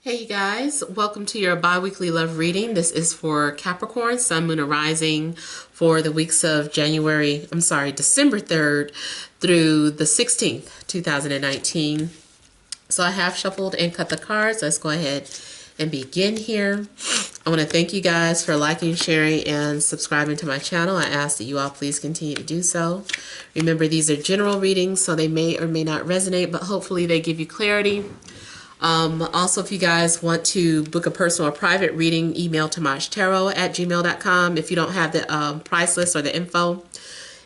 Hey guys, welcome to your bi-weekly love reading. This is for Capricorn, Sun, Moon, and Rising for the weeks of December 3rd through the 16th, 2019. So I have shuffled and cut the cards. Let's go ahead and begin here. I want to thank you guys for liking, sharing, and subscribing to my channel. I ask that you all please continue to do so. Remember, these are general readings, so they may or may not resonate, but hopefully they give you clarity. Also, if you guys want to book a personal or private reading, email TemajTarot@gmail.com if you don't have the price list or the info.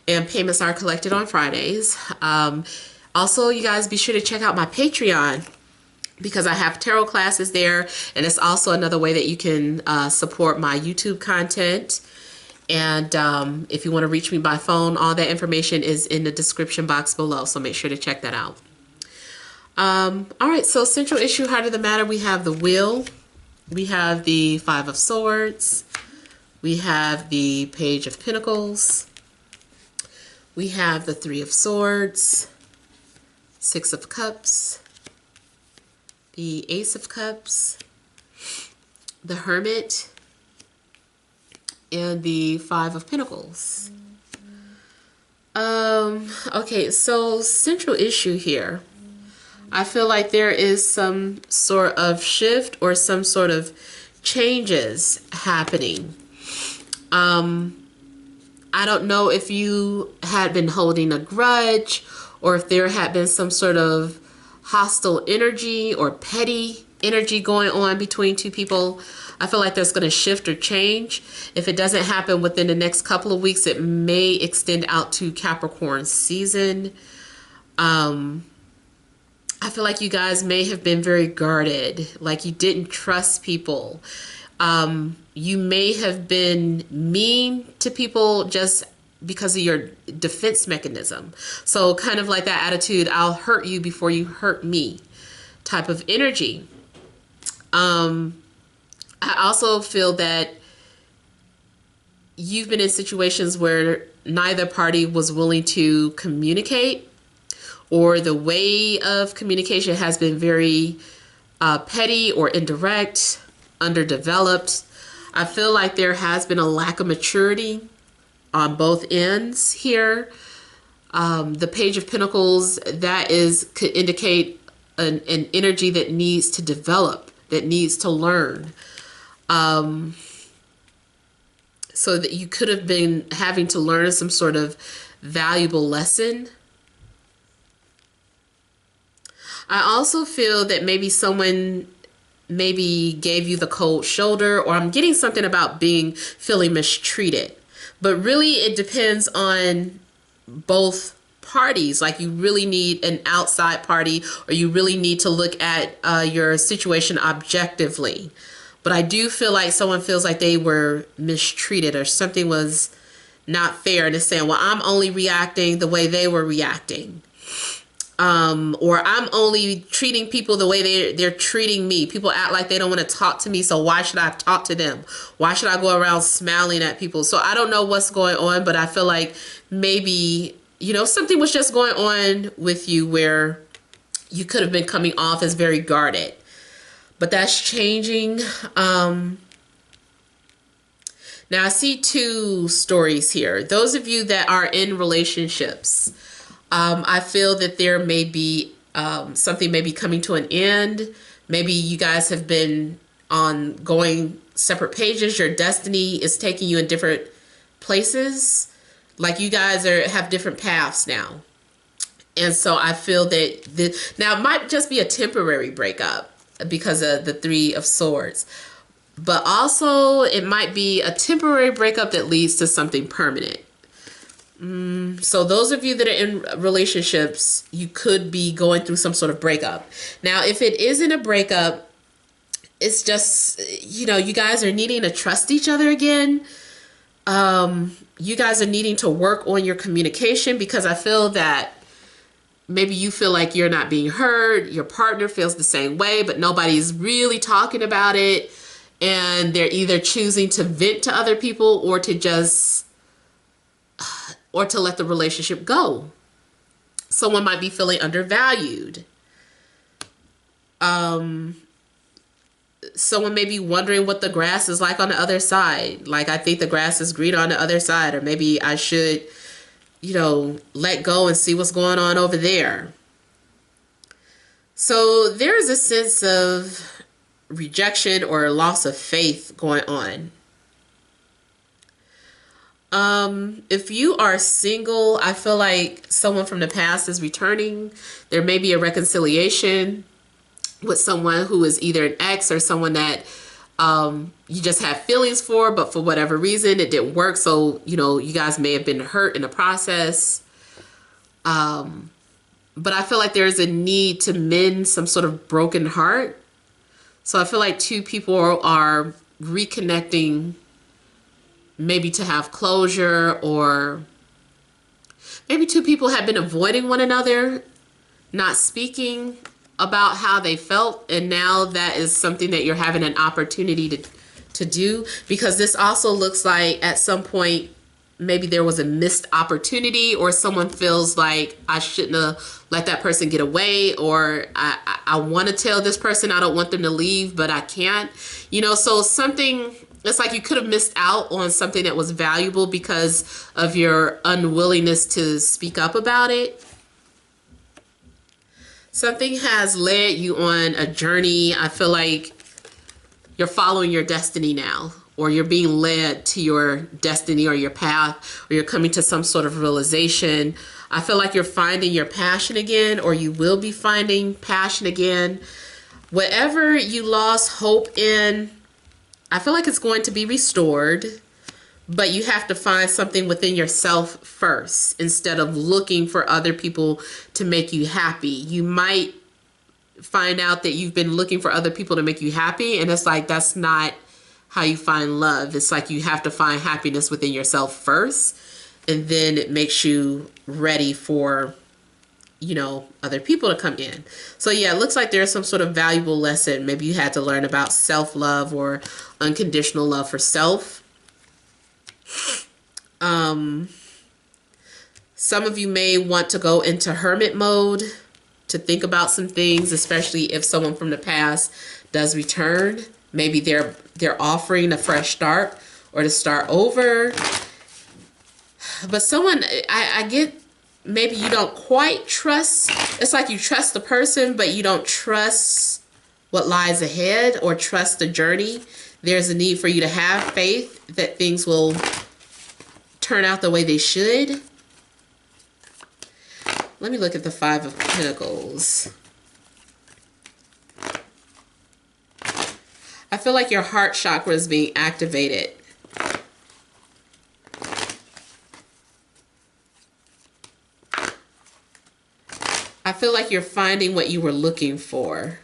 And payments are collected on Fridays. Also, you guys be sure to check out my Patreon because I have tarot classes there. And it's also another way that you can support my YouTube content. And if you want to reach me by phone, all that information is in the description box below. So make sure to check that out. All right, so central issue, heart of the matter, we have the Wheel, we have the Five of Swords, we have the Page of Pentacles, we have the Three of Swords, Six of Cups, the Ace of Cups, the Hermit, and the Five of Pentacles. Okay, so central issue here. I feel like there is some sort of shift or some sort of changes happening. I don't know if you had been holding a grudge or if there had been some sort of hostile energy or petty energy going on between two people. I feel like there's going to shift or change. If it doesn't happen within the next couple of weeks, it may extend out to Capricorn season. I feel like you guys may have been very guarded, like you didn't trust people. You may have been mean to people just because of your defense mechanism. So kind of like that attitude, I'll hurt you before you hurt me type of energy. I also feel that you've been in situations where neither party was willing to communicate, or the way of communication has been very petty or indirect, underdeveloped. I feel like there has been a lack of maturity on both ends here. The Page of Pentacles, could indicate an energy that needs to develop, that needs to learn. So that you could have been having to learn some sort of valuable lesson. I also feel that maybe someone gave you the cold shoulder, or I'm getting something about feeling mistreated. But really it depends on both parties. Like you really need an outside party, or you really need to look at your situation objectively. But I do feel like someone feels like they were mistreated or something was not fair, and is saying, well, I'm only reacting the way they were reacting. Or I'm only treating people the way they're treating me. People act like they don't want to talk to me, so why should I talk to them? Why should I go around smiling at people? So I don't know what's going on, but I feel like maybe, something was just going on with you where you could have been coming off as very guarded. But that's changing. Now I see two stories here. Those of you that are in relationships, I feel that there may be something may be coming to an end. Maybe you guys have been on going separate pages. Your destiny is taking you in different places. Like you guys have different paths now. And so I feel that now it might just be a temporary breakup because of the Three of Swords. But also it might be a temporary breakup that leads to something permanent. So those of you that are in relationships, you could be going through some sort of breakup. Now, if it isn't a breakup, it's just, you guys are needing to trust each other again. You guys are needing to work on your communication, because I feel that maybe you feel like you're not being heard. Your partner feels the same way, but nobody's really talking about it. And they're either choosing to vent to other people or to let the relationship go. Someone might be feeling undervalued. someone may be wondering what the grass is like on the other side. Like, I think the grass is greener on the other side, or maybe I should, let go and see what's going on over there. So there is a sense of rejection or loss of faith going on. If you are single, I feel like someone from the past is returning. There may be a reconciliation with someone who is either an ex or someone that you just have feelings for, but for whatever reason it didn't work. So, you guys may have been hurt in the process. But I feel like there's a need to mend some sort of broken heart. So I feel like two people are reconnecting, maybe to have closure, or maybe two people have been avoiding one another, not speaking about how they felt, and now that is something that you're having an opportunity to do, because this also looks like at some point maybe there was a missed opportunity, or someone feels like I shouldn't have let that person get away, or I want to tell this person I don't want them to leave, but I can't. So something, it's like you could have missed out on something that was valuable because of your unwillingness to speak up about it. Something has led you on a journey. I feel like you're following your destiny now, or you're being led to your destiny or your path, or you're coming to some sort of realization. I feel like you're finding your passion again, or you will be finding passion again. Whatever you lost hope in, I feel like it's going to be restored, but you have to find something within yourself first instead of looking for other people to make you happy. You might find out that you've been looking for other people to make you happy, and it's like that's not how you find love. It's like you have to find happiness within yourself first, and then it makes you ready for other people to come in. So yeah, it looks like there's some sort of valuable lesson. Maybe you had to learn about self-love or unconditional love for self. Some of you may want to go into hermit mode to think about some things, especially if someone from the past does return. Maybe they're offering a fresh start or to start over. But someone, I get, maybe you don't quite trust. It's like you trust the person, but you don't trust what lies ahead or trust the journey. There's a need for you to have faith that things will turn out the way they should. Let me look at the Five of Pentacles. I feel like your heart chakra is being activated. I feel like you're finding what you were looking for.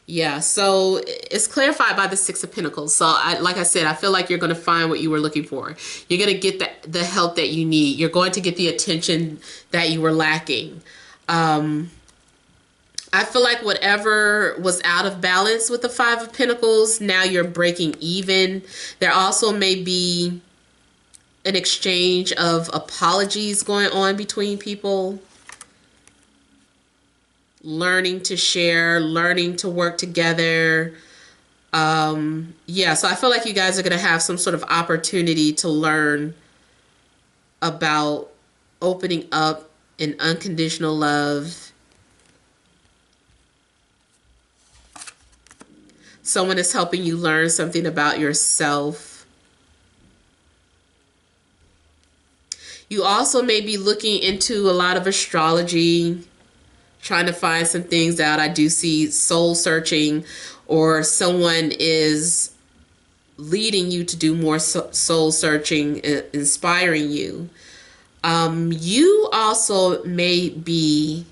Yeah, so it's clarified by the Six of Pentacles. So like I said, I feel like you're going to find what you were looking for. You're going to get the help that you need. You're going to get the attention that you were lacking. I feel like whatever was out of balance with the Five of Pentacles, now you're breaking even. There also may be an exchange of apologies going on between people. Learning to share, learning to work together. Yeah, so I feel like you guys are going to have some sort of opportunity to learn about opening up in unconditional love. Someone is helping you learn something about yourself. You also may be looking into a lot of astrology, trying to find some things out. I do see soul searching, or someone is leading you to do more soul searching, inspiring you. You also may be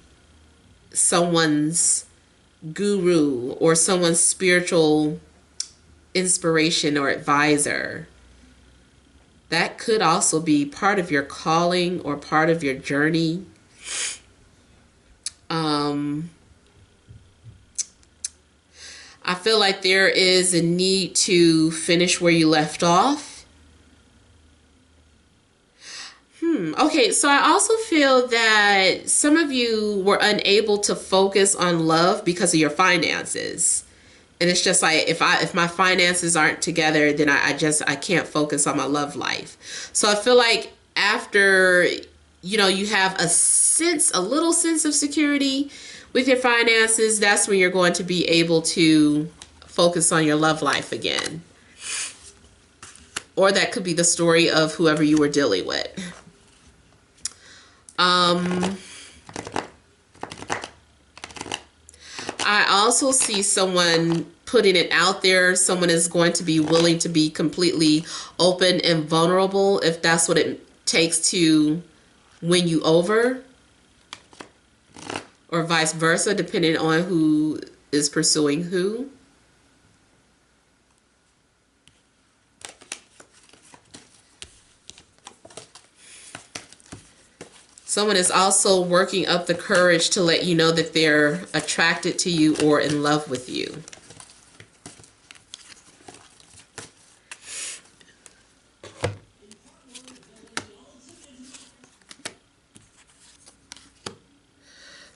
someone's guru or someone's spiritual inspiration or advisor. That could also be part of your calling or part of your journey. I feel like there is a need to finish where you left off. Okay, so I also feel that some of you were unable to focus on love because of your finances. And it's just like if my finances aren't together, then I can't focus on my love life. So I feel like after you have a little sense of security with your finances, that's when you're going to be able to focus on your love life again. Or that could be the story of whoever you were dealing with. I also see someone putting it out there. Someone is going to be willing to be completely open and vulnerable if that's what it takes to win you over, or vice versa, depending on who is pursuing who. Someone is also working up the courage to let you know that they're attracted to you or in love with you.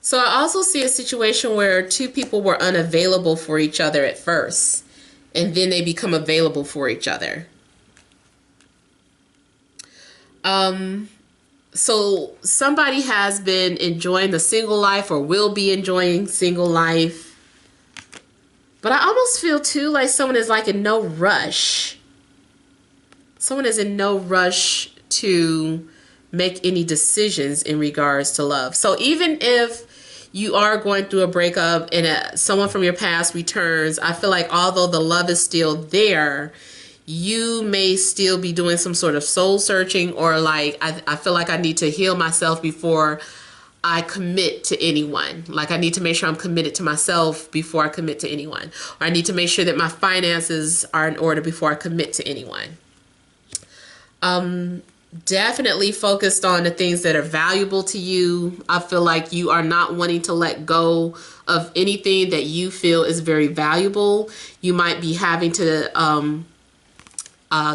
So I also see a situation where two people were unavailable for each other at first, and then they become available for each other. So somebody has been enjoying the single life or will be enjoying single life. But I almost feel too like someone is like in no rush. Someone is in no rush to make any decisions in regards to love. So even if you are going through a breakup and someone from your past returns, I feel like although the love is still there, you may still be doing some sort of soul searching, or like I feel like I need to heal myself before I commit to anyone. Like I need to make sure I'm committed to myself before I commit to anyone. Or I need to make sure that my finances are in order before I commit to anyone. Definitely focused on the things that are valuable to you. I feel like you are not wanting to let go of anything that you feel is very valuable. You might be having to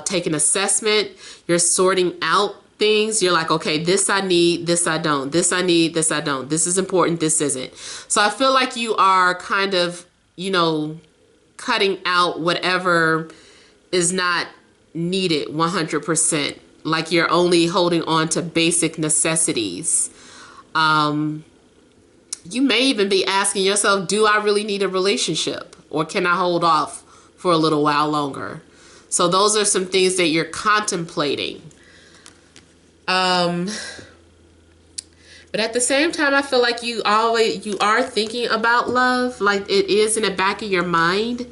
take an assessment. You're sorting out things. You're like, okay, this I need, this I don't. This I need, this I don't. This is important, this isn't. So I feel like you are kind of, cutting out whatever is not needed 100%. Like you're only holding on to basic necessities. You may even be asking yourself, do I really need a relationship? Or can I hold off for a little while longer? So those are some things that you're contemplating. But at the same time, I feel like you are thinking about love, like it is in the back of your mind,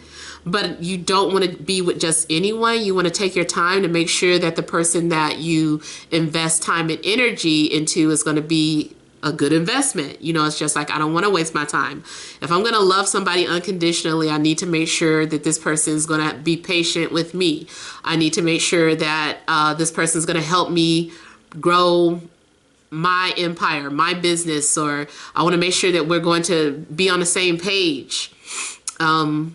but you don't want to be with just anyone. You want to take your time to make sure that the person that you invest time and energy into is going to be a good investment. It's just like, I don't want to waste my time. If I'm going to love somebody unconditionally, I need to make sure that this person is going to be patient with me. I need to make sure that this person is going to help me grow my empire, my business, or I want to make sure that we're going to be on the same page. So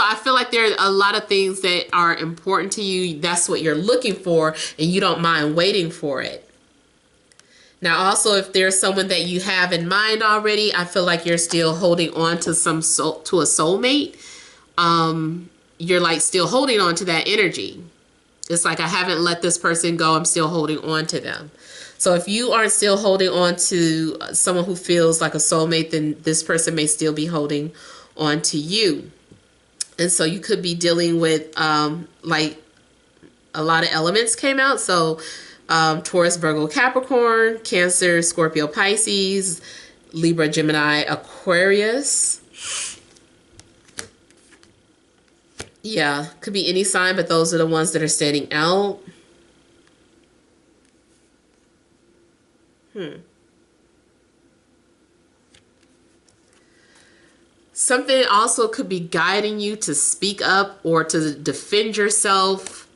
I feel like there are a lot of things that are important to you. That's what you're looking for, and you don't mind waiting for it. Now, also, if there's someone that you have in mind already, I feel like you're still holding on to a soulmate. You're like still holding on to that energy. It's like, I haven't let this person go. I'm still holding on to them. So if you are still holding on to someone who feels like a soulmate, then this person may still be holding on to you. And so you could be dealing with like a lot of elements came out. So Taurus, Virgo, Capricorn, Cancer, Scorpio, Pisces, Libra, Gemini, Aquarius. Yeah, could be any sign, but those are the ones that are standing out. Something also could be guiding you to speak up or to defend yourself.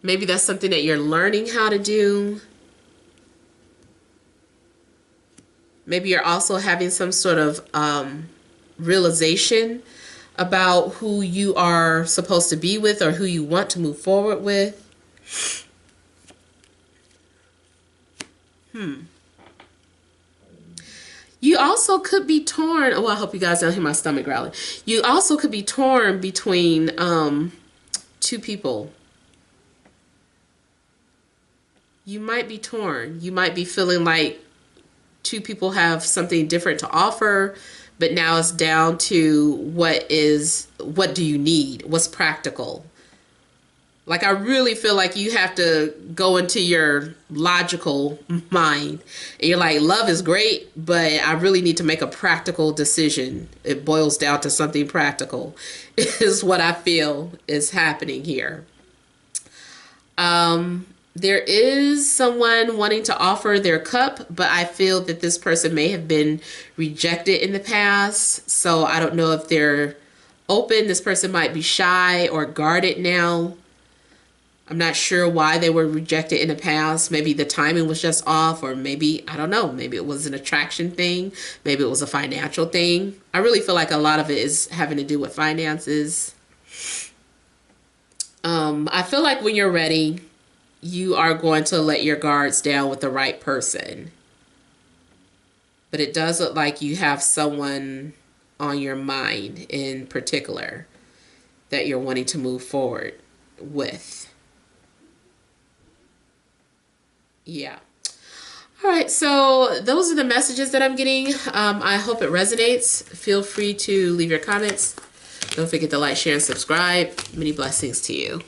Maybe that's something that you're learning how to do. Maybe you're also having some sort of realization about who you are supposed to be with or who you want to move forward with. You also could be torn. Oh, I hope you guys don't hear my stomach growling. You also could be torn between two people. You might be torn. You might be feeling like two people have something different to offer, but now it's down to what do you need? What's practical? Like, I really feel like you have to go into your logical mind. And you're like, love is great, but I really need to make a practical decision. It boils down to something practical is what I feel is happening here. There is someone wanting to offer their cup, but I feel that this person may have been rejected in the past. So I don't know if they're open. This person might be shy or guarded now. I'm not sure why they were rejected in the past. Maybe the timing was just off, or maybe, I don't know, maybe it was an attraction thing. Maybe it was a financial thing. I really feel like a lot of it is having to do with finances. I feel like when you're ready, you are going to let your guards down with the right person. But it does look like you have someone on your mind in particular that you're wanting to move forward with. Yeah. All right, so those are the messages that I'm getting. I hope it resonates. Feel free to leave your comments. Don't forget to like, share, and subscribe. Many blessings to you.